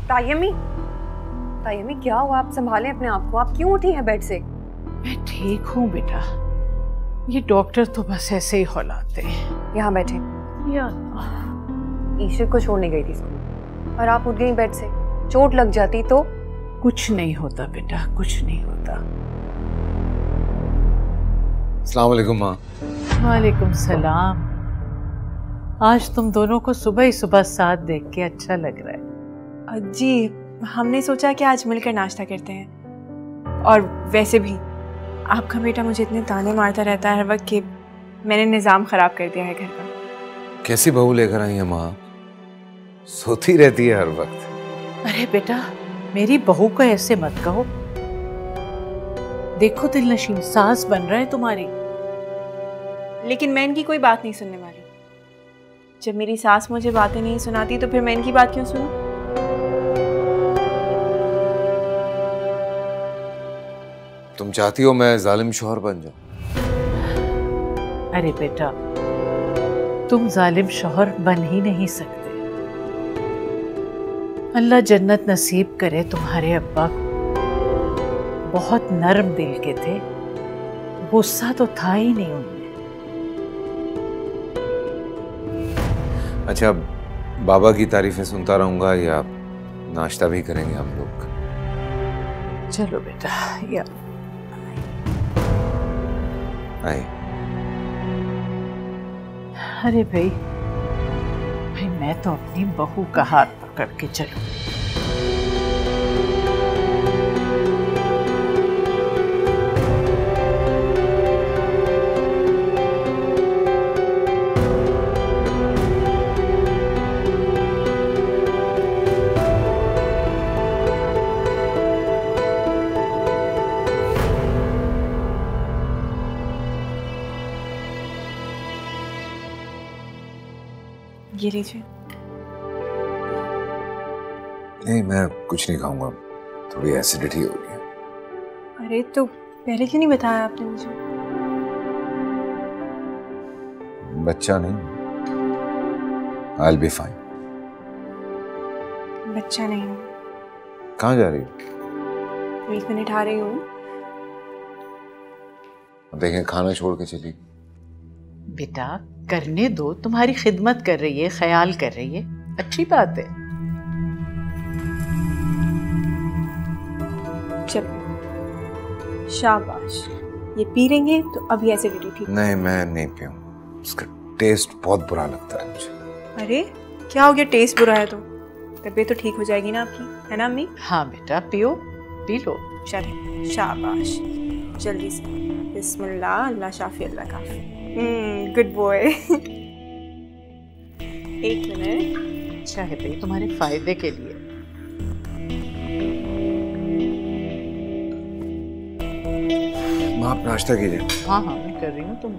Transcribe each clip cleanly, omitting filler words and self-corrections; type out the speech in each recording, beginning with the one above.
तायमी, तायमी क्या हुआ? आप संभालें अपने आप को, आप क्यों उठी हैं बेड से? मैं ठीक हूँ बेटा, ये डॉक्टर तो बस ऐसे ही हौलाते हैं। यहाँ बैठे। या ईशर को छोड़ने गई थी स्कूल और आप उठ गई बेड से, चोट लग जाती तो? कुछ नहीं होता बेटा, कुछ नहीं होता। अस्सलाम वालेकुम माँ। वालेकुम सलाम। आज तुम दोनों को सुबह ही सुबह साथ देख के अच्छा लग रहा है। जी हमने सोचा कि आज मिलकर नाश्ता करते हैं, और वैसे भी आपका बेटा मुझे इतने ताने मारता रहता है हर वक्त कि मैंने निज़ाम ख़राब कर दिया है घर का। कैसी बहू लेकर आई है माँ, सोती रहती है हर वक्त। अरे बेटा मेरी बहू को ऐसे मत कहो, देखो दिलनशीन सास बन रहा है तुम्हारी। लेकिन मैं इनकी कोई बात नहीं सुनने वाली। जब मेरी सास मुझे बातें नहीं सुनाती तो फिर मैं इनकी बात क्यों सुनूं? तुम चाहती हो मैं जालिम शौहर बन जाऊं? अरे बेटा तुम जालिम शौहर बन ही नहीं सकते। अल्लाह जन्नत नसीब करे तुम्हारे अब्बा को, बहुत नर्म दिल के थे, गुस्सा तो था ही नहीं उनमें। अच्छा बाबा की तारीफें सुनता रहूंगा या नाश्ता भी करेंगे हम लोग? चलो बेटा या आए। अरे भाई मैं तो अपनी बहू का हाथ पकड़ के चलूं। ये लीजिए। नहीं मैं कुछ नहीं खाऊंगा, थोड़ी एसिडिटी हो गई है। अरे तो पहले क्यों नहीं बताया आपने मुझे? बच्चा नहीं, I'll be fine। बच्चा नहीं? कहाँ जा रही हो? 1 मिनट आ रही हूँ। अब देखें खाना छोड़ के चली। बेटा करने दो, तुम्हारी खिदमत कर रही है, ख्याल कर रही है, अच्छी बात है। चलो शाबाश, ये पी लेंगे तो अभी एसिडिटी ठीक। नहीं मैं नहीं पीऊँ, उसका टेस्ट बहुत बुरा लगता है मुझे। अरे क्या हो गया? टेस्ट बुरा है तो तबीयत तो ठीक हो जाएगी ना आपकी, है ना अम्मी? हाँ बेटा पियो, पी लो। चले शाबाश, जल्दी से बिस्मिल्लाह, अल्लाह शाफी अल्लाह काफी। Good boy. 1 मिनट। अच्छा है भाई, तुम्हारे फायदे के लिए। माँ आप नाश्ता कीजिए। हाँ हाँ मैं कर रही हूँ। तुम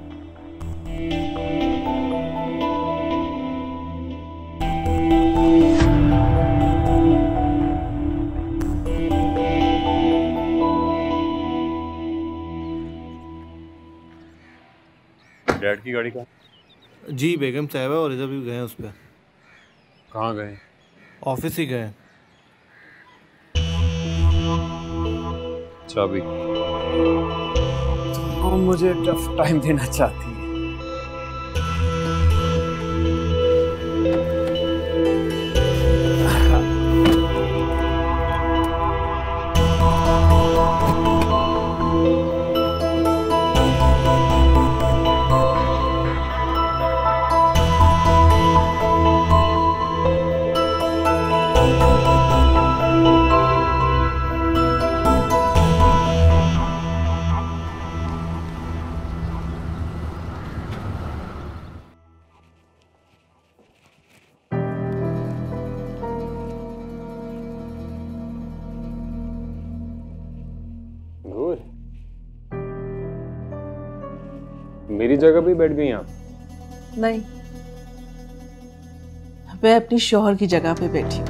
डैड की गाड़ी का? जी बेगम साहिबा और इधर भी गए हैं उस पर। कहाँ गए? ऑफिस ही गए। चाबी? और मुझे टफ टाइम देना चाहती है। मेरी जगह भी बैठ गई आप? नहीं, मैं अपनी शौहर की जगह पे बैठी हूँ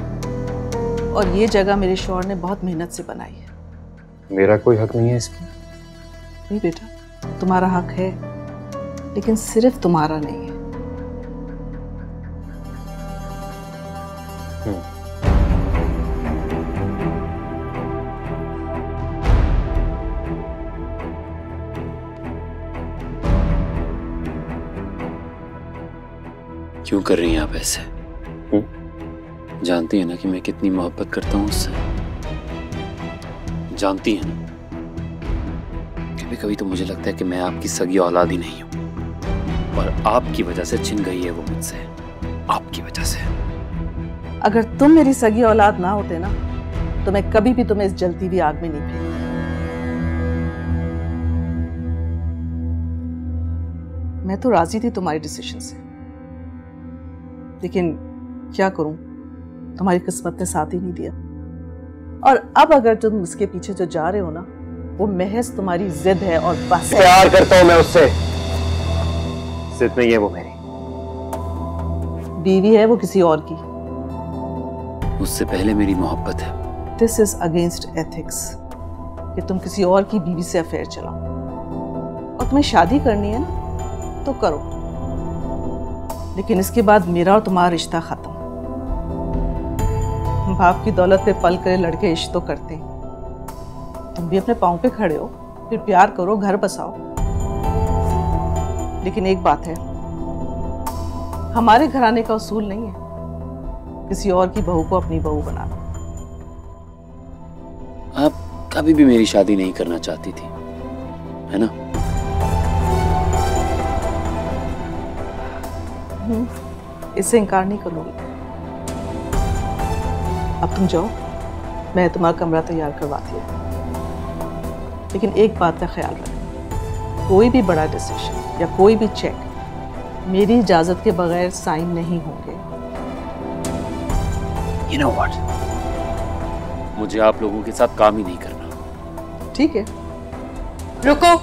और ये जगह मेरे शौहर ने बहुत मेहनत से बनाई है। मेरा कोई हक नहीं है इसकी? नहीं बेटा तुम्हारा हक है, लेकिन सिर्फ तुम्हारा नहीं है। क्यों कर रही हैं आप ऐसे? जानती है ना कि मैं कितनी मोहब्बत करता हूँ उससे। जानती है ना, कभी कभी तो मुझे लगता है कि मैं आपकी सगी औलाद ही नहीं हूँ और आपकी वजह से छिन गई है वो मुझसे, आपकी वजह से। अगर तुम मेरी सगी औलाद ना होते ना तो मैं कभी भी तुम्हें इस जलती हुई आग में नहीं फेंकती। मैं तो राजी थी तुम्हारी डिसीजन से, लेकिन क्या करूं, तुम्हारी किस्मत ने साथ ही नहीं दिया। और अब अगर तुम उसके पीछे जो जा रहे हो ना, वो महज तुम्हारी जिद है और बस। प्यार करता हूं मैं उससे, जिद नहीं है वो मेरी। बीवी है वो किसी और की। उससे पहले मेरी मोहब्बत है। दिस इज अगेंस्ट एथिक्स कि तुम किसी और की बीवी से अफेयर चलाओ। और तुम्हें शादी करनी है ना तो करो, लेकिन इसके बाद मेरा और तुम्हारा रिश्ता खत्म। बाप की दौलत पे पल करे लड़के इश्क तो करते हैं। तुम भी अपने पांव पे खड़े हो, फिर प्यार करो, घर बसाओ। लेकिन एक बात है, हमारे घराने का उसूल नहीं है किसी और की बहू को अपनी बहू बनाना। आप कभी भी मेरी शादी नहीं करना चाहती थी, है ना? इससे इनकार नहीं करूंगी। अब तुम जाओ, मैं तुम्हारा कमरा तैयार करवाती हूँ। लेकिन एक बात का ख्याल रखना, कोई भी बड़ा डिसीजन या कोई भी चेक मेरी इजाजत के बगैर साइन नहीं होंगे। You know what? मुझे आप लोगों के साथ काम ही नहीं करना। ठीक है, रुको।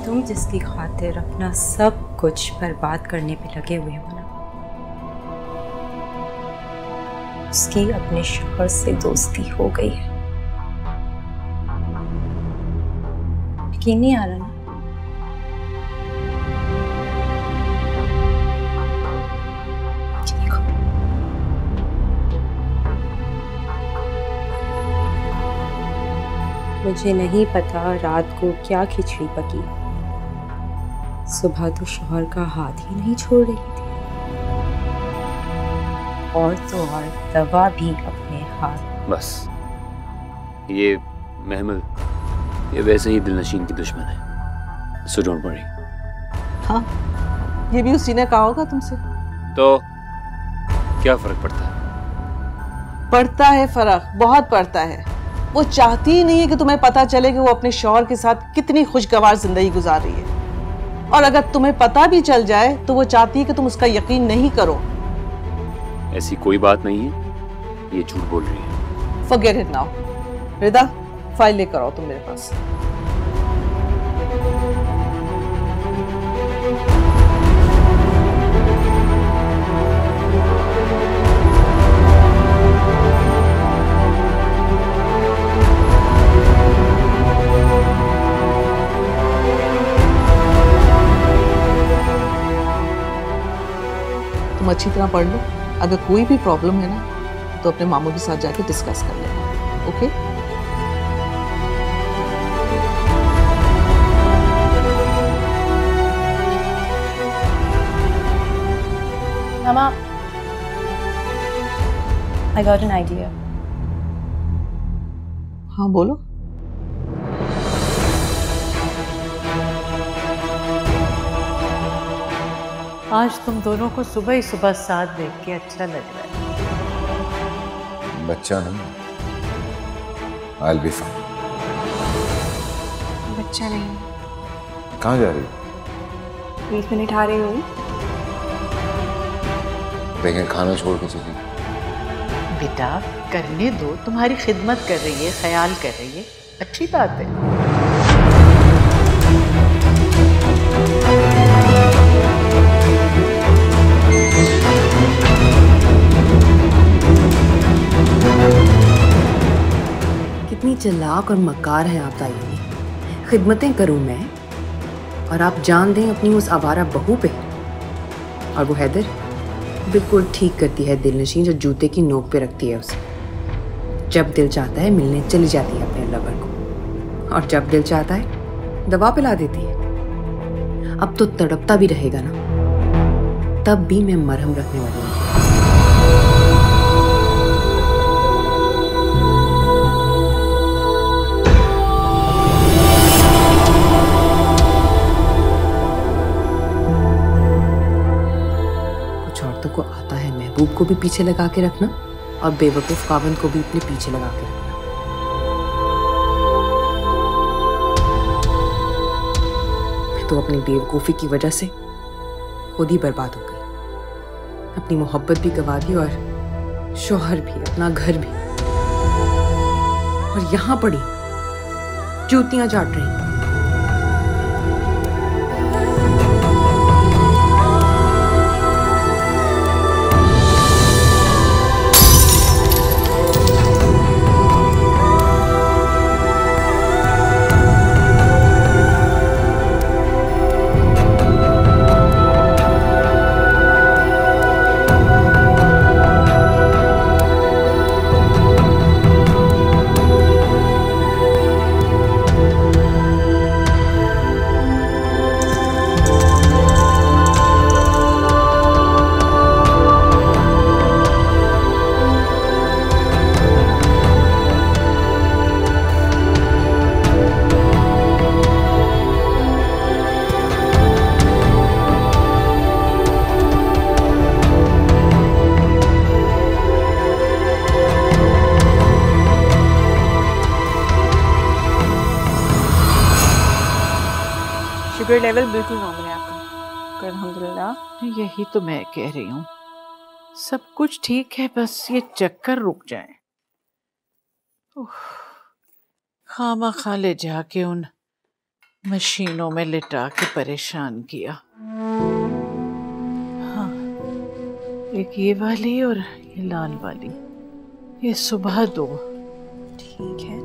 तुम जिसकी खातिर अपना सब कुछ बर्बाद करने पे लगे हुए हो ना, उसकी अपने शौहर से दोस्ती हो गई है। यकीन नहीं आ रहा ना? मुझे नहीं पता रात को क्या खिचड़ी पकी, सुबह तो शौहर का हाथ ही नहीं छोड़ रही थी, और तो और दवा भी अपने हाथ। बस ये महमल, ये वैसे ही दिलनशीन की दुश्मन है, सो डोंट वरी। हाँ, ये भी उसी ने कहा होगा तुमसे। तो क्या फर्क पड़ता है? पड़ता है फर्क, बहुत पड़ता है। वो चाहती ही नहीं है कि तुम्हें पता चले कि वो अपने शौहर के साथ कितनी खुशगवार जिंदगी गुजार रही है। और अगर तुम्हें पता भी चल जाए तो वो चाहती है कि तुम उसका यकीन नहीं करो। ऐसी कोई बात नहीं है, ये झूठ बोल रही है। Forget it now। Rida, file लेकर आओ तुम मेरे पास। तुम अच्छी तरह पढ़ लो, अगर कोई भी प्रॉब्लम है ना तो अपने मामू के साथ जाके डिस्कस कर लेना। Okay? Mama, I got an idea. हाँ बोलो। आज तुम दोनों को सुबह ही सुबह साथ देख के अच्छा लग रहा है। बच्चा नहीं, I'll be fine। बच्चा नहीं। कहाँ जा रही हो? 20 मिनट आ रही हूँ। देखें खाना छोड़ के चली। बेटा करने दो, तुम्हारी खिदमत कर रही है, ख्याल कर रही है, अच्छी बात है। कितनी चालाक और मक्कार है आप ताईनी। खिदमतें करूं मैं और आप जान दें अपनी उस आवारा बहू पे। और वो हैदर बिल्कुल ठीक करती है, दिलनशीन जो जूते की नोक पे रखती है उसे। जब दिल चाहता है मिलने चली जाती है अपने लवर को, और जब दिल चाहता है दवा पिला देती है। अब तो तड़पता भी रहेगा ना, तब भी मैं मरहम रखने वाली हूँ। कुछ औरतों को आता है महबूब को भी पीछे लगा के रखना और बेवकूफ कावन को भी अपने पीछे लगा के रखना। मैं तो अपनी बेवकूफी की वजह से खुद ही बर्बाद हो गई। अपनी मोहब्बत भी गवा दी और शौहर भी, अपना घर भी। और यहां पड़ी जूतियां चाट रही। शुगर लेवल बिल्कुल नॉर्मल है आपका, अल्हम्दुलिल्लाह। यही तो मैं कह रही हूँ, सब कुछ ठीक है, बस ये चक्कर रुक जाए। खामा खा ले जाके उन मशीनों में लिटा के परेशान किया। हाँ, एक ये वाली और ये लाल वाली, ये सुबह दो। ठीक है।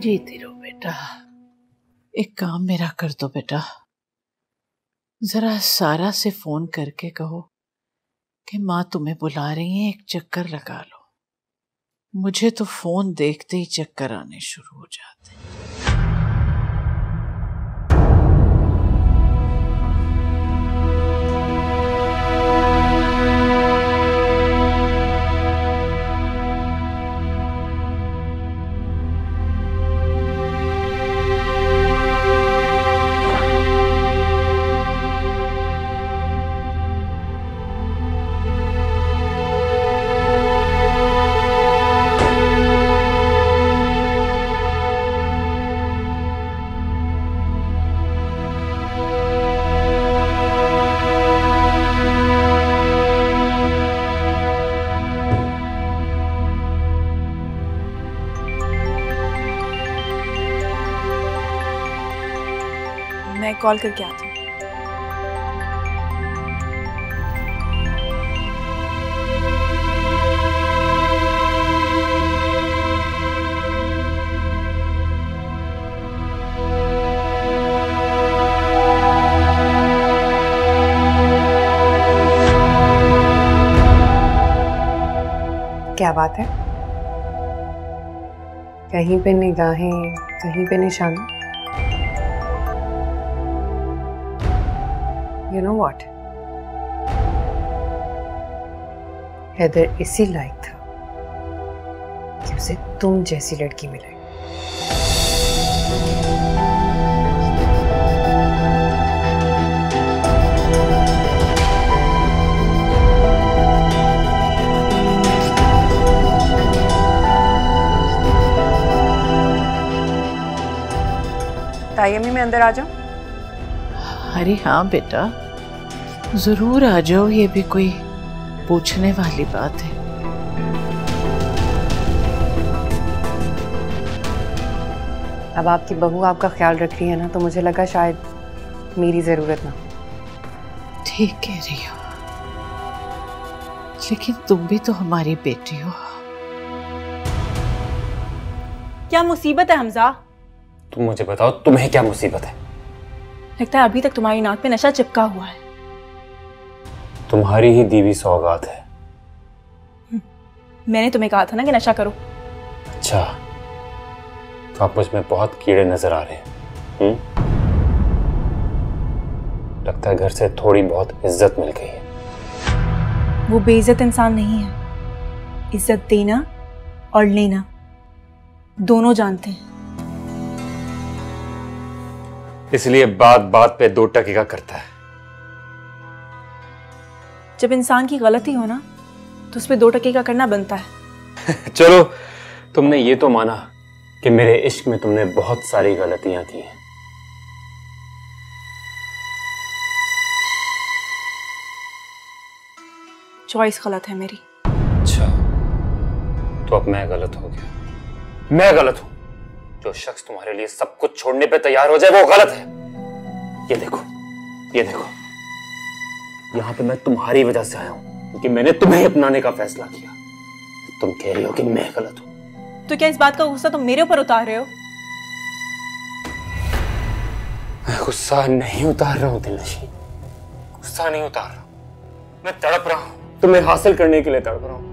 जीती रहो बेटा। एक काम मेरा कर दो बेटा, जरा सारा से फोन करके कहो कि माँ तुम्हें बुला रही है, एक चक्कर लगा लो। मुझे तो फोन देखते ही चक्कर आने शुरू हो जाते हैं। मैं कॉल करके आती हूँ। क्या बात है? कहीं पे निगाहें, कहीं पे निशाना। You know what? हैदर इसी लायक था कि उसे तुम जैसी लड़की मिले। तायमी में अंदर आ जाओ। अरे हाँ बेटा, जरूर आ जाओ, ये भी कोई पूछने वाली बात है। अब आपकी बहू आपका ख्याल रख रही है ना, तो मुझे लगा शायद मेरी ज़रूरत ना। ठीक कह रही हो, लेकिन तुम भी तो हमारी बेटी हो। क्या मुसीबत है हमजा? तुम मुझे बताओ, तुम्हें क्या मुसीबत है? लगता है अभी तक तुम्हारी नाक पे नशा चिपका हुआ है। तुम्हारी ही दीवी सौगात है। मैंने तुम्हें कहा था ना कि नशा करो। अच्छा, तो आप मुझ में बहुत कीड़े नजर आ रहे हैं। लगता है घर से थोड़ी बहुत इज्जत मिल गई है। वो बेइज्जत इंसान नहीं है। इज्जत देना और लेना दोनों जानते हैं। इसलिए बात बात पे 2 टके का करता है। जब इंसान की गलती हो ना, तो उस पे 2 टके का करना बनता है। चलो, तुमने ये तो माना कि मेरे इश्क में तुमने बहुत सारी गलतियां की हैं। चॉइस गलत है मेरी। अच्छा, तो अब मैं गलत हो गया। मैं गलत हूं। जो शख्स तुम्हारे लिए सब कुछ छोड़ने पे तैयार हो जाए वो गलत है। ये देखो, ये देखो, यहां पे मैं तुम्हारी वजह से आया हूं, क्योंकि मैंने तुम्हें अपनाने का फैसला किया। तुम कह रही हो कि मैं गलत हूं। तो क्या इस बात का गुस्सा तुम मेरे ऊपर उतार रहे हो? मैं गुस्सा नहीं उतार रहा हूं दिलनशीन, गुस्सा नहीं उतार रहा हूं। मैं तड़प रहा हूं, तुम्हें हासिल करने के लिए तड़प रहा हूं।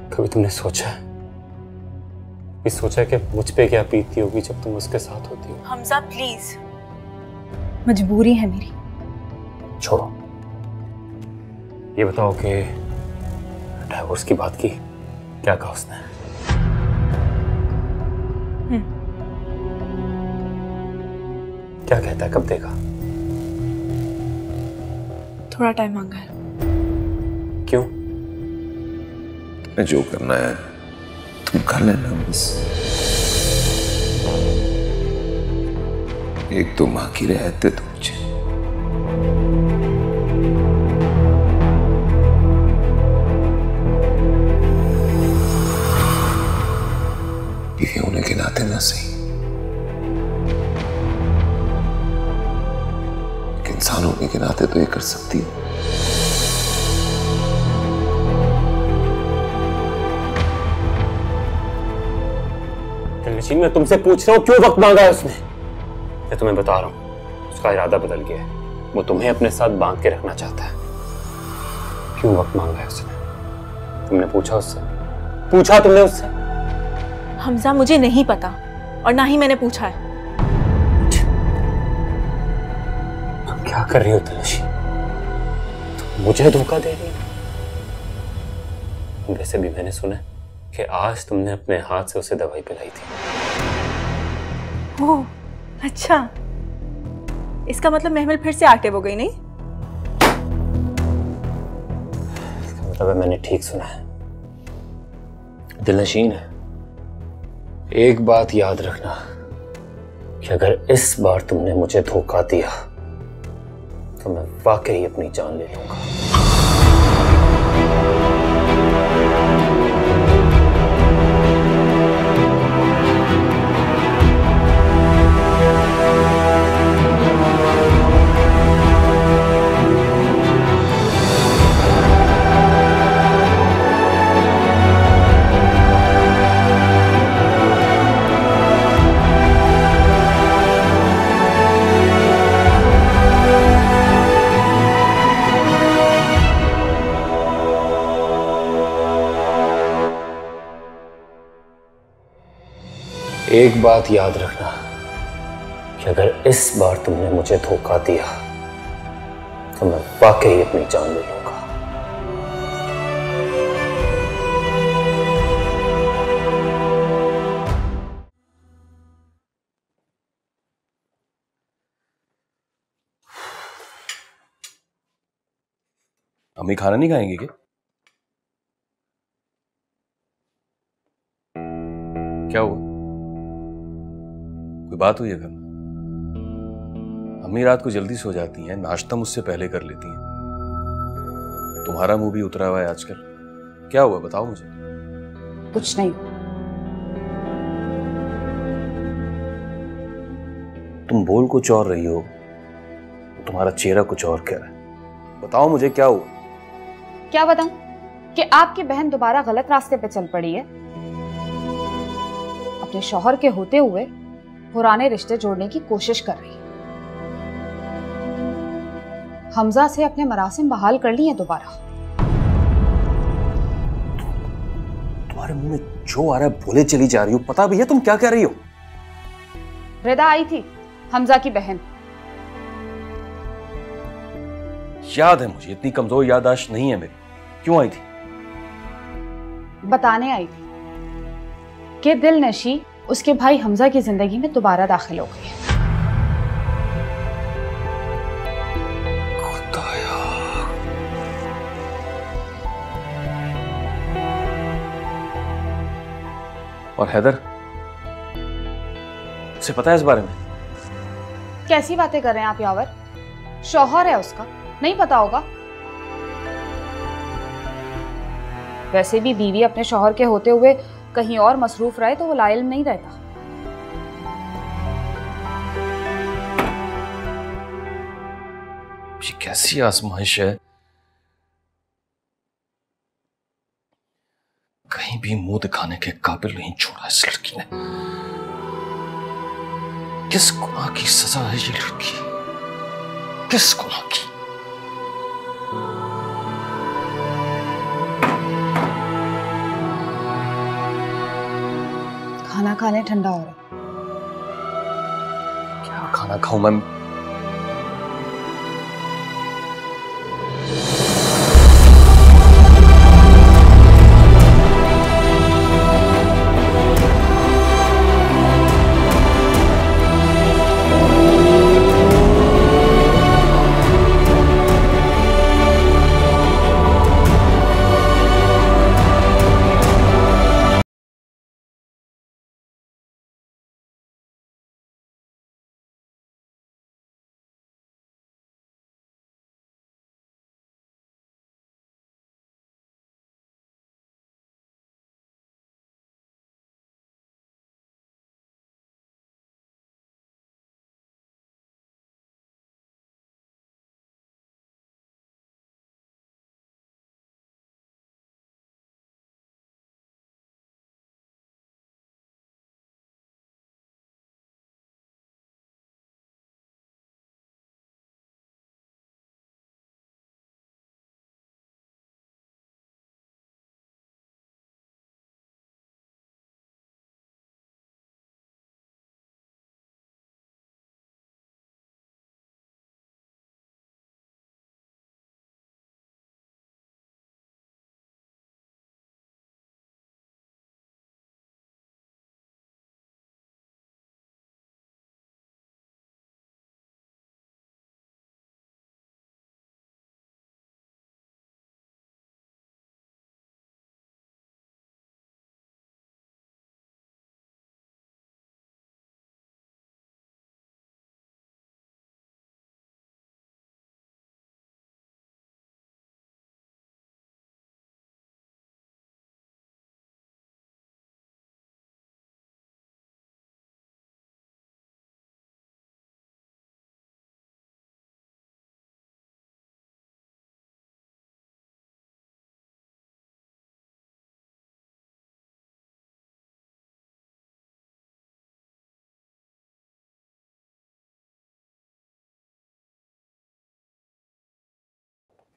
कभी तुमने सोचा है कि मुझ पे क्या बीतती होगी जब तुम उसके साथ होती हो? हमजा प्लीज, मजबूरी है मेरी। छोड़ो, ये बताओ कि डाइवोर्स की बात की, क्या कहा उसने? क्या कहता है, कब देगा? थोड़ा टाइम मांगा है। क्यों? जो करना है तुम कर लेना, बस 1-2 माह की रियायत दे दो मुझे। बीवी होने के नाते ना सही, इंसान होने के नाते तो ये कर सकती है। दिलनशीन, मैं तुमसे पूछ रहा हूं क्यों वक्त मांगा है उसने? मैं तुम्हें बता रहा हूं, उसका इरादा बदल गया है। वो तुम्हें अपने साथ बांध के रखना चाहता है। क्यों वक्त मांगा है उसने? तुमने पूछा उससे? पूछा तुमने उससे? हमजा, मुझे नहीं पता और ना ही मैंने पूछा है। तुम क्या कर रही हो दिलनशीन? तुम मुझे धोखा दे रही हो। वैसे भी मैंने सुना कि आज तुमने अपने हाथ से उसे दवाई पिलाई थी। ओह, अच्छा, इसका मतलब महमल फिर से एक्टिव हो गई, नहीं? इसका मतलब है मैंने ठीक सुना है। दिलनशीन, एक बात याद रखना कि अगर इस बार तुमने मुझे धोखा दिया तो मैं वाकई अपनी जान ले लूंगा। एक बात याद रखना कि अगर इस बार तुमने मुझे धोखा दिया तो मैं वाकई अपनी जान ले लूंगा। अम्मी खाना नहीं खाएंगे क्या? क्या हुआ? कोई बात हुई है घर में? अम्मी रात को जल्दी सो जाती हैं, नाश्ता मुझसे पहले कर लेती हैं। तुम्हारा मुंह भी उतरा हुआ है आजकल, क्या हुआ बताओ मुझे। कुछ नहीं। तुम बोल कुछ और रही हो, तुम्हारा चेहरा कुछ और कह रहा है। बताओ मुझे क्या हुआ। क्या बताऊं कि आपकी बहन दोबारा गलत रास्ते पे चल पड़ी है। अपने शौहर के होते हुए पुराने रिश्ते जोड़ने की कोशिश कर रही है। हमजा से अपने मरासिम बहाल कर लिए दोबारा। तुम्हारे मुंह में जो आ रहा है बोले चली जा रही हो। पता भैया तुम क्या कह रही हो? रिदा आई थी, हमजा की बहन। याद है मुझे, इतनी कमजोर याददाश्त नहीं है मेरी। क्यों आई थी? बताने आई थी कि दिल नशी उसके भाई हमजा की जिंदगी में दोबारा दाखिल हो गई है। और हैदर, उसे पता है इस बारे में? कैसी बातें कर रहे हैं आप यावर? शौहर है उसका, नहीं पता होगा? वैसे भी बीवी अपने शौहर के होते हुए कहीं और मसरूफ रहे तो वो लाइल नहीं रहता। ये कैसी आजमाइश है? कहीं भी मुंह दिखाने के काबिल नहीं छोड़ा इस लड़की ने। किस गुनाह की सजा है ये लड़की? किस गुनाह की? खाना खाने ठंडा हो रहा। क्या खाना खाऊं मैं?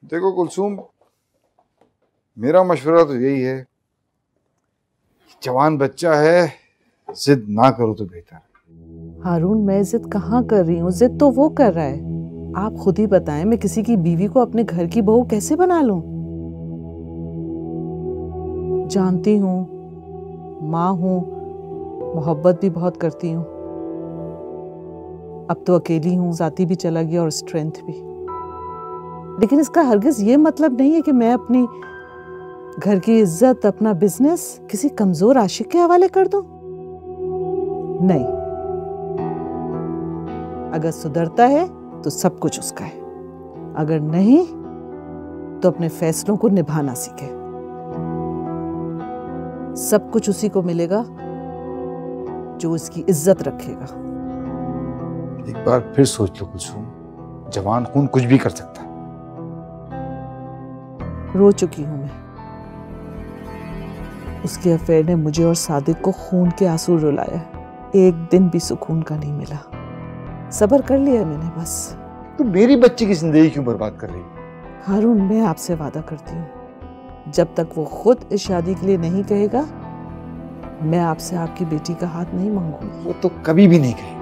देखो कुलसूम, मेरा मशवरा तो यही है, जवान बच्चा है, जिद ना करो तो बेहतर। हारून, मैं जिद कहाँ कर रही हूँ? जिद तो वो कर रहा है। आप खुद ही बताएं, मैं किसी की बीवी को अपने घर की बहू कैसे बना लूं? जानती हूँ, माँ हूँ, मोहब्बत भी बहुत करती हूँ। अब तो अकेली हूँ, जाती भी चला गया और स्ट्रेंथ भी। लेकिन इसका हरगिज ये मतलब नहीं है कि मैं अपनी घर की इज्जत, अपना बिजनेस किसी कमजोर आशिक के हवाले कर दूं। नहीं, अगर सुधरता है तो सब कुछ उसका है, अगर नहीं तो अपने फैसलों को निभाना सीखे। सब कुछ उसी को मिलेगा जो उसकी इज्जत रखेगा। एक बार फिर सोच लो कुलसूम, जवान खून कुछ भी कर सकता है। रो चुकी हूं मैं। उसके अफेयर ने मुझे और सादिक को खून के आंसू रुलाया। एक दिन भी सुकून का नहीं मिला। सब्र कर लिया मैंने बस। तो मेरी बच्ची की जिंदगी क्यों बर्बाद कर रही है? हारून, मैं आपसे वादा करती हूँ, जब तक वो खुद इस शादी के लिए नहीं कहेगा, मैं आपसे आपकी बेटी का हाथ नहीं मांगूंगी। वो तो कभी भी नहीं कहेगी।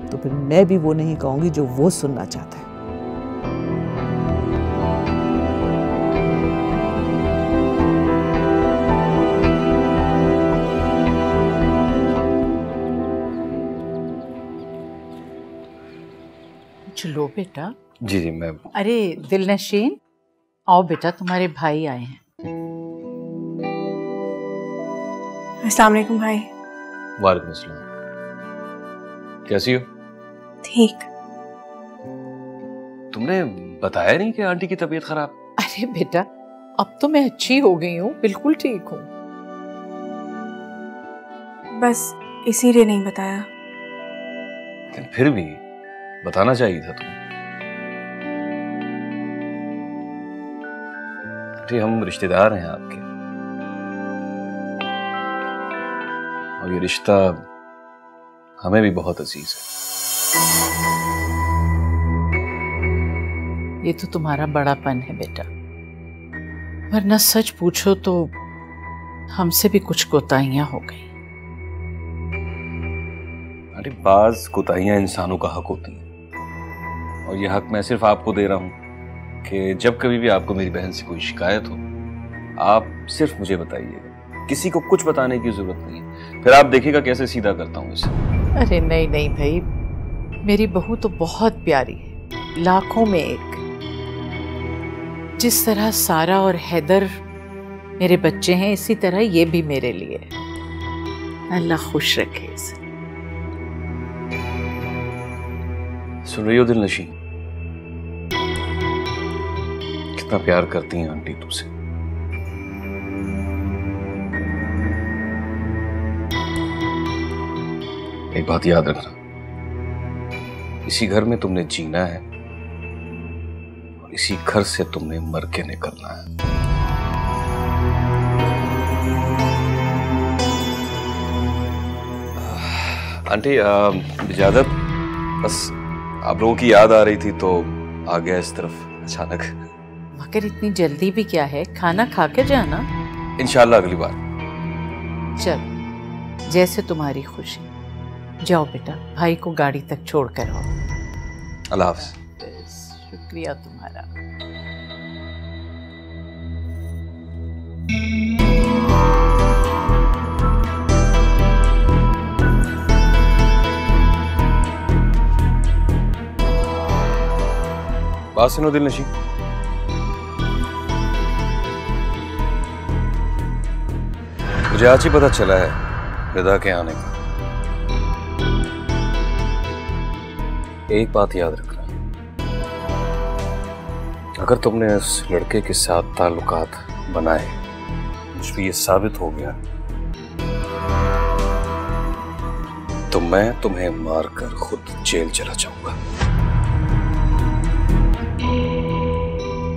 तो फिर मैं भी वो नहीं कहूंगी जो वो सुनना चाहता है। चलो बेटा। जी जी मैं। अरे दिलनशीन, आओ बेटा, तुम्हारे भाई आए हैं। अस्सलाम वालेकुम भाई। वालेकुम अस्सलाम। कैसी हो? ठीक। तुमने बताया नहीं कि आंटी की तबीयत खराब? अरे बेटा, अब तो मैं अच्छी हो गई हूँ, बिल्कुल ठीक हूँ। बस इसीलिए नहीं बताया। लेकिन फिर भी बताना चाहिए था तुम्हें। आंटी, हम रिश्तेदार हैं आपके, और ये रिश्ता हमें भी बहुत अजीज है। ये तो तुम्हारा बड़ापन है बेटा, वरना सच पूछो तो हमसे भी कुछ कोताहियां हो गई। अरे बाज कोताहियां इंसानों का हक होती हैं, और ये हक मैं सिर्फ आपको दे रहा हूं कि जब कभी भी आपको मेरी बहन से कोई शिकायत हो, आप सिर्फ मुझे बताइएगा। किसी को कुछ बताने की जरूरत नहीं है, फिर आप देखिएगा कैसे सीधा करता हूं इसे। अरे नहीं नहीं भाई, मेरी बहू तो बहुत प्यारी है, लाखों में एक। जिस तरह सारा और हैदर मेरे बच्चे हैं, इसी तरह ये भी मेरे लिए। अल्लाह खुश रखे इसे। सुन रही हो दिलनशीन, कितना प्यार करती हैं आंटी तुमसे। एक बात याद रखना, इसी घर में तुमने जीना है और इसी घर से तुमने मर के निकलना है। आंटी इजाजत, बस आप लोगों की याद आ रही थी तो आ गया इस तरफ अचानक। मगर इतनी जल्दी भी क्या है, खाना खा के जाना। इंशाल्लाह अगली बार। चल, जैसे तुम्हारी खुशी। जाओ बेटा, भाई को गाड़ी तक छोड़ कर आओ। अल्लाह हाफ़िज़। शुक्रिया तुम्हारा। बात सुनो दिलनशीन, मुझे आज ही पता चला है रिदा के आने का। एक बात याद रखना, अगर तुमने उस लड़के के साथ ताल्लुकात बनाए, मुझ पे ये साबित हो गया तो मैं तुम्हें मारकर खुद जेल चला जाऊंगा।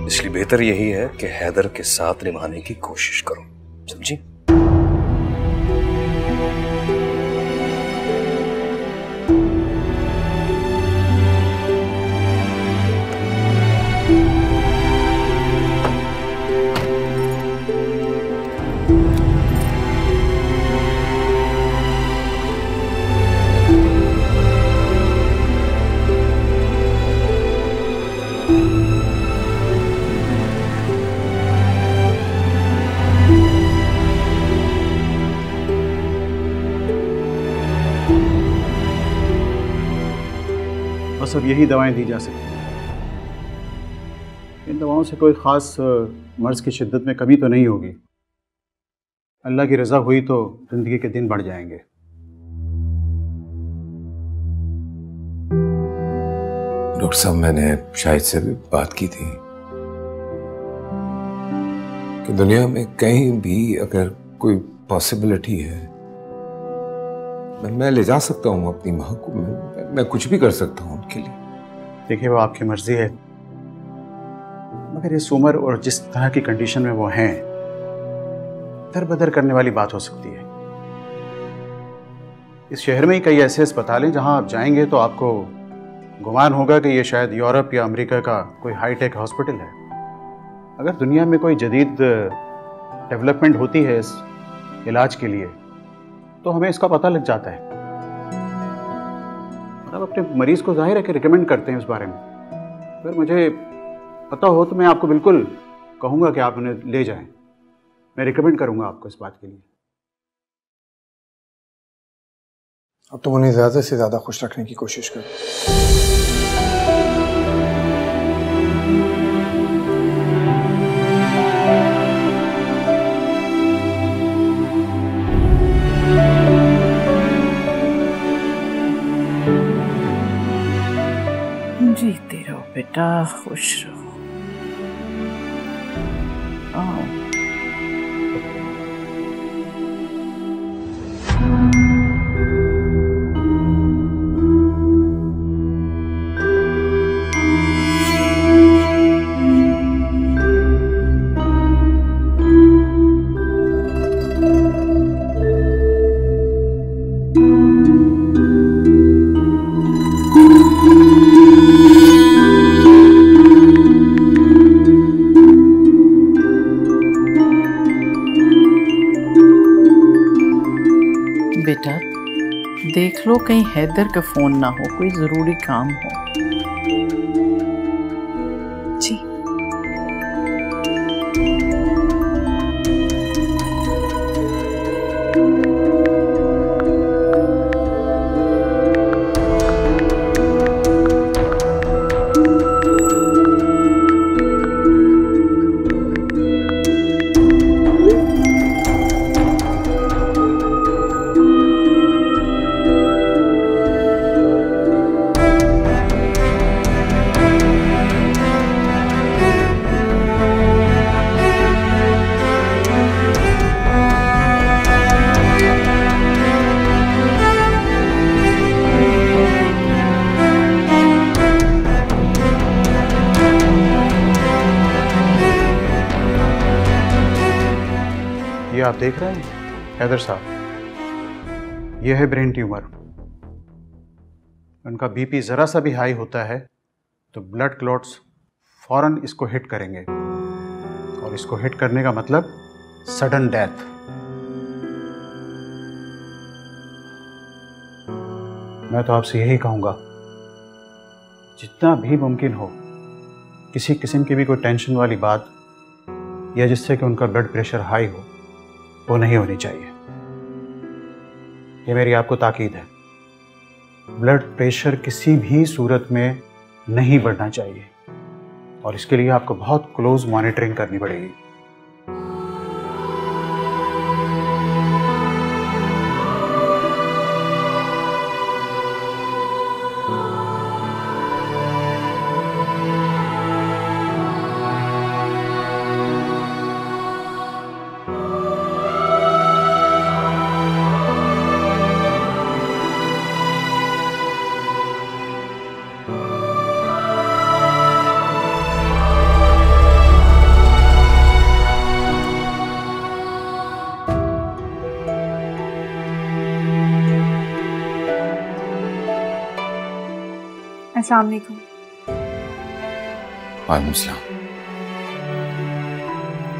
इसलिए बेहतर यही है कि हैदर के साथ निभाने की कोशिश करो, समझी? बस अब यही दवाएं दी जा सकती हैं। इन दवाओं से कोई ख़ास मर्ज़ की शिद्दत में कमी तो नहीं होगी। अल्लाह की रज़ा हुई तो ज़िंदगी के दिन बढ़ जाएंगे। डॉक्टर साहब, मैंने शाहिद से भी बात की थी कि दुनिया में कहीं भी अगर कोई पॉसिबिलिटी है मैं ले जा सकता हूँ अपनी माँ को, मैं कुछ भी कर सकता हूँ उनके लिए। देखिए, वो आपकी मर्जी है, मगर इस उम्र और जिस तरह की कंडीशन में वो हैं, दर बदर करने वाली बात हो सकती है। इस शहर में ही कई ऐसे अस्पताल हैं जहां आप जाएंगे तो आपको गुमान होगा कि ये शायद यूरोप या अमेरिका का कोई हाईटेक हॉस्पिटल है। अगर दुनिया में कोई जदीद डेवलपमेंट होती है इस इलाज के लिए तो हमें इसका पता लग जाता है। अब अपने मरीज को जाहिर है कि रिकमेंड करते हैं उस बारे में। अगर मुझे पता हो तो मैं आपको बिल्कुल कहूँगा कि आप उन्हें ले जाएं। मैं रिकमेंड करूँगा आपको इस बात के लिए। अब तुम उन्हें ज़्यादा से ज़्यादा खुश रखने की कोशिश करो। जीते रहो बेटा, खुश रहो। बेटा देख लो कहीं हैदर का फोन ना हो, कोई जरूरी काम हो। जी। ये आप देख रहे हैं हैदर साहब, ये है ब्रेन ट्यूमर। उनका बीपी ज़रा सा भी हाई होता है तो ब्लड क्लॉट्स फौरन इसको हिट करेंगे, और इसको हिट करने का मतलब सडन डेथ। मैं तो आपसे यही कहूँगा, जितना भी मुमकिन हो किसी किस्म की भी कोई टेंशन वाली बात या जिससे कि उनका ब्लड प्रेशर हाई हो वो नहीं होनी चाहिए। ये मेरी आपको ताकीद है। ब्लड प्रेशर किसी भी सूरत में नहीं बढ़ना चाहिए, और इसके लिए आपको बहुत क्लोज मॉनिटरिंग करनी पड़ेगी। अस्सलाम वालेकुम। वालेकुम सलाम।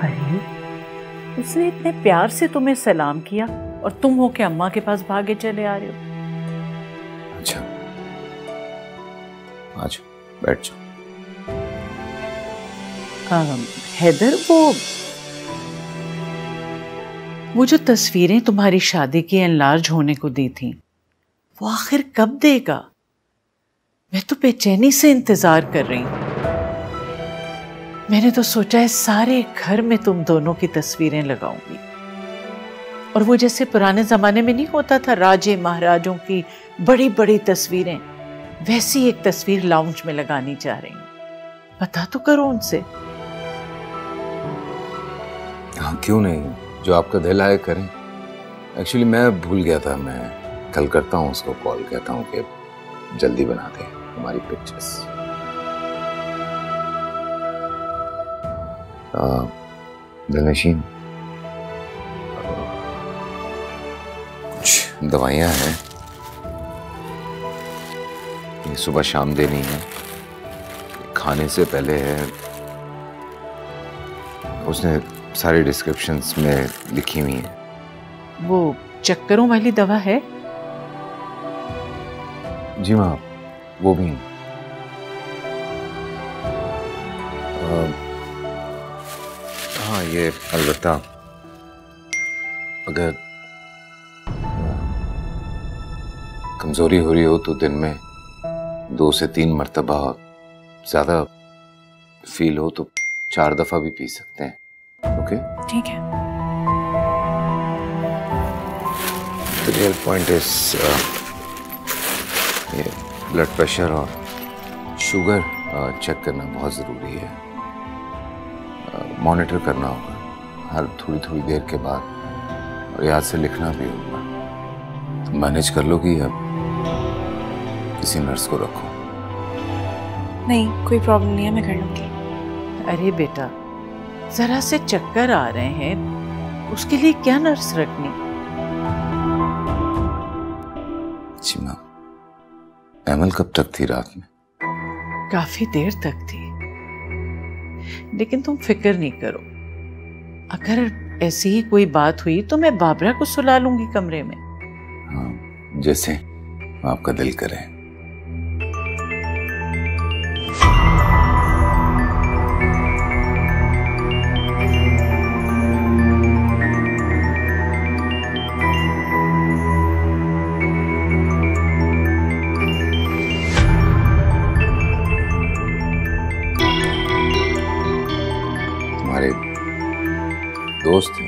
अरे उसने इतने प्यार से तुम्हें सलाम किया और तुम हो के अम्मा के पास भागे चले आ रहे हो। अच्छा, आज बैठ जाओ। हैदर, वो जो तस्वीरें तुम्हारी शादी की एनलार्ज होने को दी थी, वो आखिर कब देगा? मैं तो बेचैनी से इंतजार कर रही हूं। मैंने तो सोचा है सारे घर में तुम दोनों की तस्वीरें लगाऊंगी, और वो जैसे पुराने जमाने में नहीं होता था राजे महाराजों की बड़ी बड़ी तस्वीरें, वैसी एक तस्वीर लाउंज में लगानी चाह रही हूं। पता तो करो उनसे। हाँ, क्यों नहीं, जो आपका दिल आए करें। एक्चुअली मैं भूल गया था, मैं कल करता हूँ उसको कॉल, कहता हूँ कि जल्दी बना दे हमारी पिक्चर्स। दिलनशीन, कुछ दवाइयाँ हैं, ये सुबह शाम देनी है, खाने से पहले है। उसने सारी डिस्क्रिप्शंस में लिखी हुई है। वो चक्करों वाली दवा है? जी माँ, वो भी। हाँ, ये अलबत्ता अगर कमजोरी हो रही हो तो दिन में 2 से 3 मर्तबा, ज्यादा फील हो तो 4 दफा भी पी सकते हैं। ओके, ठीक है। The real point is ये ब्लड प्रेशर और शुगर चेक करना बहुत ज़रूरी है। मॉनिटर करना होगा हर थोड़ी थोड़ी देर के बाद, और याद से लिखना भी होगा। तो मैनेज कर लो कि अब किसी नर्स को रखो। नहीं, कोई प्रॉब्लम नहीं है, मैं कर लूँगी। अरे बेटा, जरा से चक्कर आ रहे हैं, उसके लिए क्या नर्स रखनी? जी मैम। एमल कब तक थी रात में? काफी देर तक थी, लेकिन तुम फिक्र नहीं करो। अगर ऐसी ही कोई बात हुई तो मैं बाबरा को सुला लूंगी कमरे में। हाँ, जैसे आपका दिल करे। दोस्त है,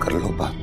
कर लो बात।